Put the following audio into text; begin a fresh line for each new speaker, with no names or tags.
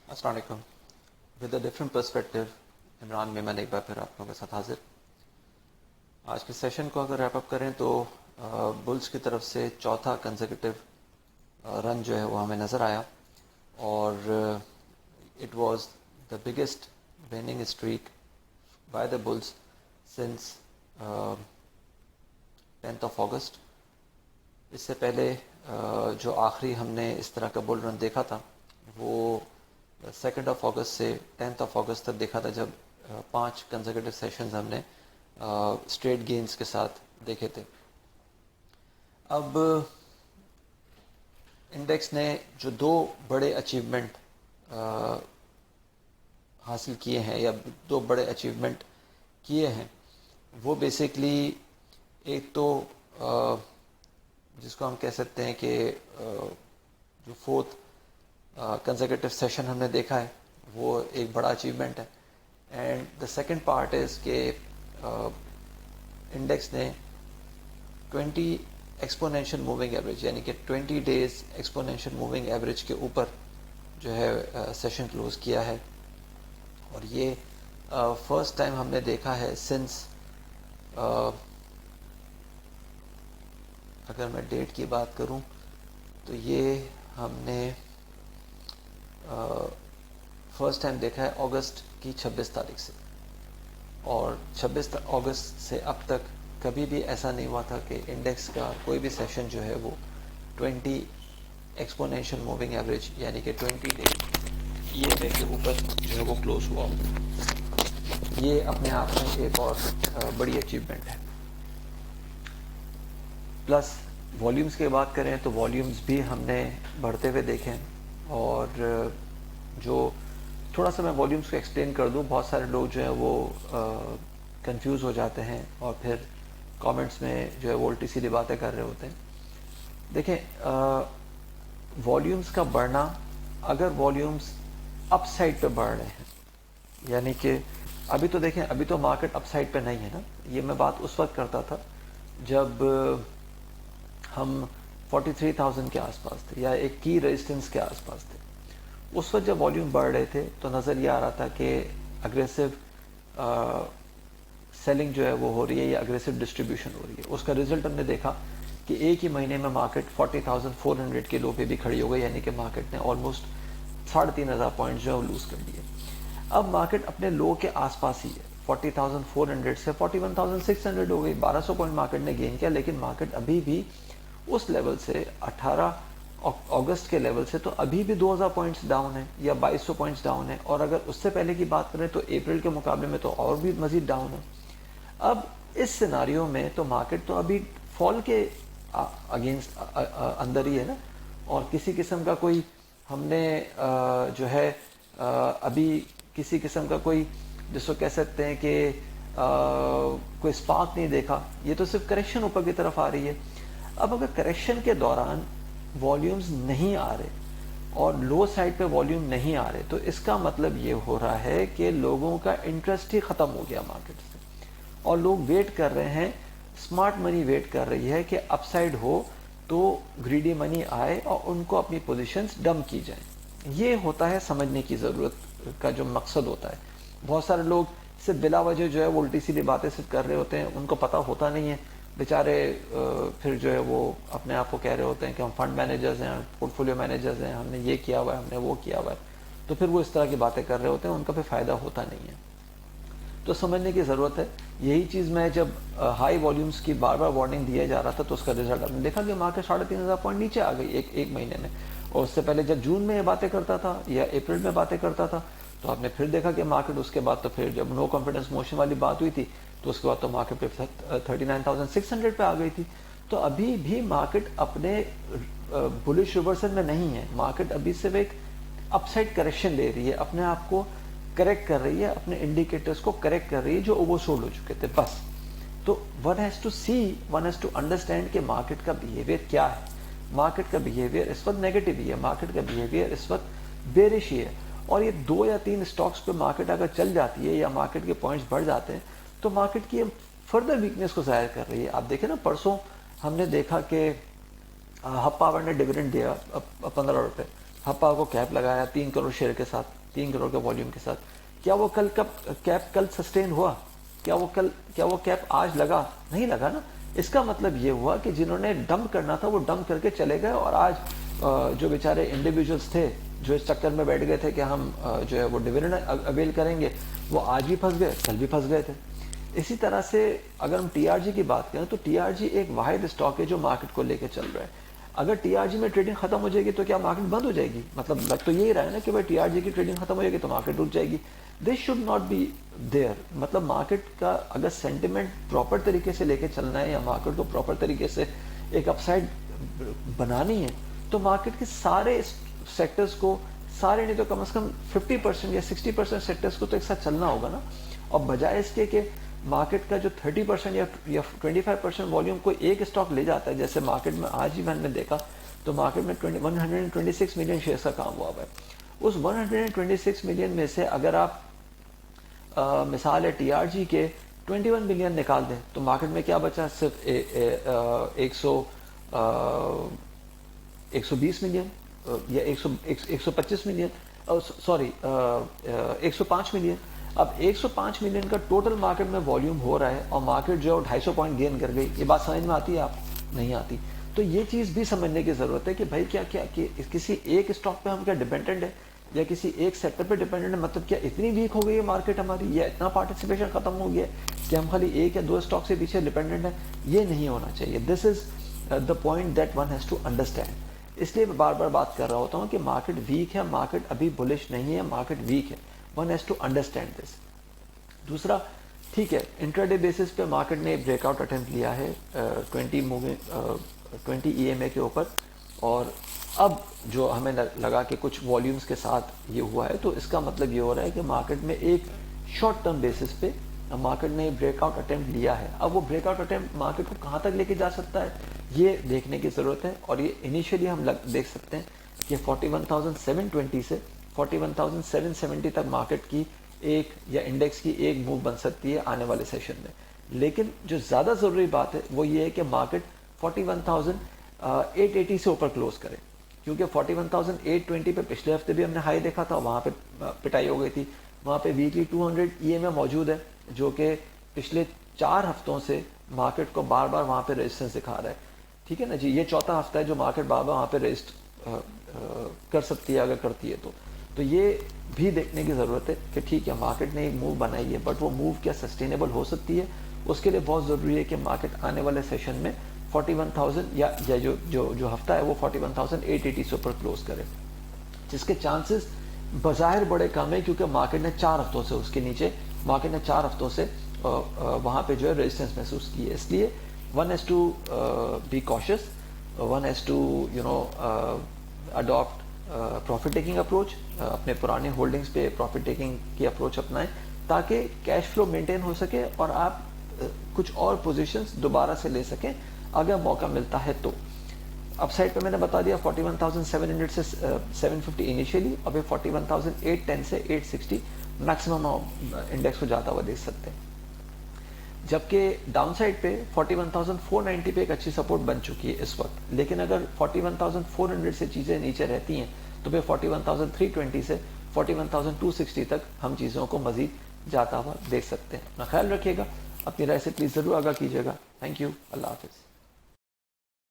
अस्सलाम वालेकुम। With a different perspective, Imran Memon एक बार फिर आप लोगों के साथ हाजिर। आज के सेशन को अगर रैप अप करें तो बुल्स की तरफ से चौथा कंसेक्यूटिव रन जो है वो हमें नज़र आया और it was the biggest winning streak by the bulls since 10th of अगस्त। इससे पहले जो आखिरी हमने इस तरह का बुल रन देखा था वो 2nd ऑफ अगस्त से 10th ऑफ अगस्त तक देखा था, जब 5 कंसेक्यूटिव सेशंस हमने स्ट्रेट गेन्स के साथ देखे थे। अब इंडेक्स ने जो दो बड़े अचीवमेंट हासिल किए हैं या दो बड़े अचीवमेंट किए हैं वो बेसिकली एक तो जिसको हम कह सकते हैं कि जो 4th कंसेक्यूटिव सेशन हमने देखा है वो एक बड़ा अचीवमेंट है। And the second part is के इंडेक्स ने 20 एक्सपोनेंशियल मूविंग एवरेज यानी कि 20 डेज एक्सपोनेंशियल मूविंग एवरेज के ऊपर जो है सेशन क्लोज किया है। और ये फर्स्ट टाइम हमने देखा है सिंस अगर मैं डेट की बात करूं तो ये हमने फर्स्ट टाइम देखा है अगस्त की 26 तारीख से, और 26 अगस्त से अब तक कभी भी ऐसा नहीं हुआ था कि इंडेक्स का कोई भी सेशन जो है वो 20 एक्सपोनेंशियल मूविंग एवरेज यानी कि 20 डे ईएमए के ऊपर जो है वो क्लोज हुआ। ये अपने आप में एक और बड़ी अचीवमेंट है। प्लस वॉल्यूम्स की बात करें तो वॉल्यूम्स भी हमने बढ़ते हुए देखे हैं। और जो थोड़ा सा मैं वॉल्यूम्स को एक्सप्लेन कर दूं, बहुत सारे लोग जो है वो कंफ्यूज हो जाते हैं और फिर कमेंट्स में जो है वो उल्टी सीधी बातें कर रहे होते हैं। देखें, वॉल्यूम्स का बढ़ना, अगर वॉल्यूम्स अपसाइड पे बढ़ रहे हैं यानी कि अभी तो देखें, अभी तो मार्केट अपसाइड पे नहीं है ना। ये मैं बात उस वक्त करता था जब हम 43,000 के आसपास थे या एक की रेजिस्टेंस के आसपास थे। उस वक्त जब वॉल्यूम बढ़ रहे थे तो नज़र ये आ रहा था कि अग्रेसिव सेलिंग जो है वो हो रही है या अग्रेसिव डिस्ट्रीब्यूशन हो रही है। उसका रिजल्ट हमने देखा कि एक ही महीने में मार्केट 40,400 के लो पे भी खड़ी हो गई, यानी कि मार्केट ने ऑलमोस्ट 3,500 पॉइंट जो है लूज कर दिए। अब मार्केट अपने लो के आसपास ही है, 40,400 से 41,600 हो गई, 1200 पॉइंट मार्केट ने गेन किया। लेकिन मार्केट अभी भी उस लेवल से 18 अगस्त के लेवल से तो अभी भी 2000 पॉइंट्स डाउन है या 2200 पॉइंट्स डाउन है। और अगर उससे पहले की बात करें तो अप्रैल के मुकाबले में तो और भी मजीद डाउन है। अब इस सिनारियो में तो मार्केट तो अभी फॉल के अगेंस्ट अंदर ही है ना, और किसी किस्म का कोई हमने जो है अभी किसी किस्म का कोई जिसको कह सकते हैं कि कोई स्पार्क नहीं देखा। ये तो सिर्फ करेक्शन ऊपर की तरफ आ रही है। अब अगर करेक्शन के दौरान वॉल्यूम्स नहीं आ रहे और लो साइड पे वॉल्यूम नहीं आ रहे तो इसका मतलब ये हो रहा है कि लोगों का इंटरेस्ट ही खत्म हो गया मार्केट से, और लोग वेट कर रहे हैं, स्मार्ट मनी वेट कर रही है कि अपसाइड हो तो ग्रीडी मनी आए और उनको अपनी पोजीशंस डंप की जाए। ये होता है समझने की ज़रूरत का जो मकसद होता है। बहुत सारे लोग सिर्फ बिला वजह जो है वो उल्टी सीधी बातें सिर्फ कर रहे होते हैं, उनको पता होता नहीं है बेचारे। फिर जो है वो अपने आप को कह रहे होते हैं कि हम फंड मैनेजर्स हैं, पोर्टफोलियो मैनेजर्स हैं, हमने ये किया हुआ है, हमने वो किया हुआ है। तो फिर वो इस तरह की बातें कर रहे होते हैं, उनका फिर फ़ायदा होता नहीं है। तो समझने की ज़रूरत है। यही चीज़ मैं जब हाई वॉल्यूम्स की बार बार वार्निंग दिया जा रहा था तो उसका रिजल्ट आपने देखा कि मार्केट 3,500 पॉइंट नीचे आ गई एक महीने में। और उससे पहले जब जून में ये बातें करता था या अप्रैल में बातें करता था तो आपने फिर देखा कि मार्केट उसके बाद तो फिर जब नो कॉन्फिडेंस मोशन वाली बात हुई थी तो उसके बाद तो मार्केट पे 39,600 पे आ गई थी। तो अभी भी मार्केट अपने बुलिश रिवर्सल में नहीं है। मार्केट अभी सिर्फ एक अपसाइड करेक्शन ले रही है, अपने आप को करेक्ट कर रही है, अपने इंडिकेटर्स को करेक्ट कर रही है जो ओवरसोल्ड हो चुके थे, बस। तो one has to see, one has to understand कि मार्केट का बिहेवियर क्या है। मार्केट का बिहेवियर इस वक्त नेगेटिव ही है, मार्केट का बिहेवियर इस वक्त बेरिश ही है। और ये 2 या 3 स्टॉक्स पे मार्केट अगर चल जाती है या मार्केट के पॉइंट्स बढ़ जाते हैं तो मार्केट की फर्दर वीकनेस को जाहिर कर रही है। आप देखें ना, परसों हमने देखा कि हब पावर ने डिविडेंड दिया 15 रुपये। हप्पा को कैप लगाया 3 करोड़ शेयर के साथ, 3 करोड़ के वॉल्यूम के साथ, क्या वो कैप कल सस्टेन हुआ? क्या वो कैप आज लगा? नहीं लगा ना। इसका मतलब ये हुआ कि जिन्होंने डंप करना था वो डंप करके चले गए, और आज जो बेचारे इंडिविजुअल्स थे जो इस चक्कर में बैठ गए थे कि हम जो है वो डिविडेंड अवेल करेंगे, वो आज भी फंस गए, कल भी फंस गए थे। इसी तरह से अगर हम टीआरजी की बात करें तो टीआरजी एक वाहिद स्टॉक है जो मार्केट को लेकर चल रहा है। अगर टीआरजी में ट्रेडिंग खत्म हो जाएगी तो क्या मार्केट बंद हो जाएगी? मतलब लग तो यही रहा है ना कि भाई टीआरजी की ट्रेडिंग खत्म हो जाएगी तो मार्केट रुक जाएगी। This should not be there. मतलब मार्केट का अगर सेंटिमेंट प्रॉपर तरीके से लेके चलना है या मार्केट को प्रॉपर तरीके से एक अपसाइड बनानी है तो मार्केट के सारे सेक्टर्स को, सारे नहीं तो कम से कम 50% या 60% सेक्टर्स को तो एक साथ चलना होगा ना। और बजाय इसके कि मार्केट का जो 30% या 25% वॉल्यूम को एक स्टॉक ले जाता है, जैसे मार्केट में आज ही मैंने देखा तो मार्केट में 126 मिलियन शेयर्स का काम हुआ है। उस 126 मिलियन में से अगर आप मिसाल है टीआरजी के 21 मिलियन निकाल दें तो मार्केट में क्या बचा? सिर्फ 120 मिलियन या 125 मिलियन, सॉरी 105 मिलियन। अब 105 मिलियन का टोटल मार्केट में वॉल्यूम हो रहा है और मार्केट जो 250 पॉइंट गेन कर गई। ये बात समझ में आती है? आप नहीं आती। तो ये चीज़ भी समझने की ज़रूरत है कि भाई क्या किसी एक स्टॉक पे हम क्या डिपेंडेंट है या किसी एक सेक्टर पे डिपेंडेंट है? मतलब क्या इतनी वीक हो गई है मार्केट हमारी, या इतना पार्टिसिपेशन खत्म हो गया है कि हम खाली एक या दो स्टॉक से पीछे डिपेंडेंट है? ये नहीं होना चाहिए। This is the point that one has to understand. इसलिए बार बार बात कर रहा होता हूँ कि मार्केट वीक है, मार्केट अभी बुलिश नहीं है, मार्केट वीक है। One has to understand this. दूसरा, ठीक है, इंट्राडे बेसिस पे मार्केट ने ब्रेकआउट अटेम्प्ट लिया है 20 EMA के ऊपर, और अब जो हमें लगा कि कुछ वॉल्यूम्स के साथ ये हुआ है तो इसका मतलब ये हो रहा है कि मार्केट में एक शॉर्ट टर्म बेसिस पे मार्केट ने ब्रेकआउट अटेम्प्ट लिया है। अब वो ब्रेकआउट अटेम्प्ट मार्केट को कहाँ तक लेके जा सकता है ये देखने की ज़रूरत है। और ये इनिशियली हम देख सकते हैं कि 41,720 से 41,770 तक मार्केट की एक या इंडेक्स की एक मूव बन सकती है आने वाले सेशन में। लेकिन जो ज़्यादा ज़रूरी बात है वो ये है कि मार्केट 41,880 से ऊपर क्लोज करे, क्योंकि 41,820 पे पिछले हफ्ते भी हमने हाई देखा था, वहाँ पे पिटाई हो गई थी। वहाँ पे वीकली 200 EMA मौजूद है जो कि पिछले 4 हफ्तों से मार्केट को बार बार वहाँ पे रेजिस्टेंस दिखा रहा है। ठीक है ना जी, ये चौथा हफ्ता है जो मार्केट बार बार वहाँ पे रेजिस्ट कर सकती है अगर करती है तो ये भी देखने की ज़रूरत है कि ठीक है मार्केट ने एक मूव बनाई है, बट वो मूव क्या सस्टेनेबल हो सकती है? उसके लिए बहुत ज़रूरी है कि मार्केट आने वाले सेशन में 41,000 या जो हफ्ता है वो 41,880 से ऊपर क्लोज करे, जिसके चांसेस बज़ाहिर बड़े कम है, क्योंकि मार्केट ने 4 हफ्तों से उसके नीचे मार्केट ने 4 हफ्तों से वहाँ पे जो है रेजिस्टेंस महसूस की है। इसलिए one has to be cautious, one has to adopt profit taking approach, अपने पुराने होल्डिंग्स पे प्रॉफिट टेकिंग की अप्रोच अपनाएं ताकि कैश फ्लो मेंटेन हो सके और आप कुछ और पोजीशंस दोबारा से ले सकें अगर मौका मिलता है तो। अपसाइड पे मैंने बता दिया 41,700 से 750 इनिशियली, अभी 41,810 से 860 मैक्सिमम इंडेक्स को जाता हुआ देख सकते हैं। जबकि डाउनसाइड पे 41,490 पे एक अच्छी सपोर्ट बन चुकी है इस वक्त। लेकिन अगर 41,400 से चीज़ें नीचे रहती हैं तो फिर 41,320 से 41,260 तक हम चीज़ों को मज़ीद जाता हुआ देख सकते हैं। अपना ख्याल रखिएगा, अपनी राय से प्लीज़ ज़रूर आगाह कीजिएगा। थैंक यू, अल्लाह हाफिज़।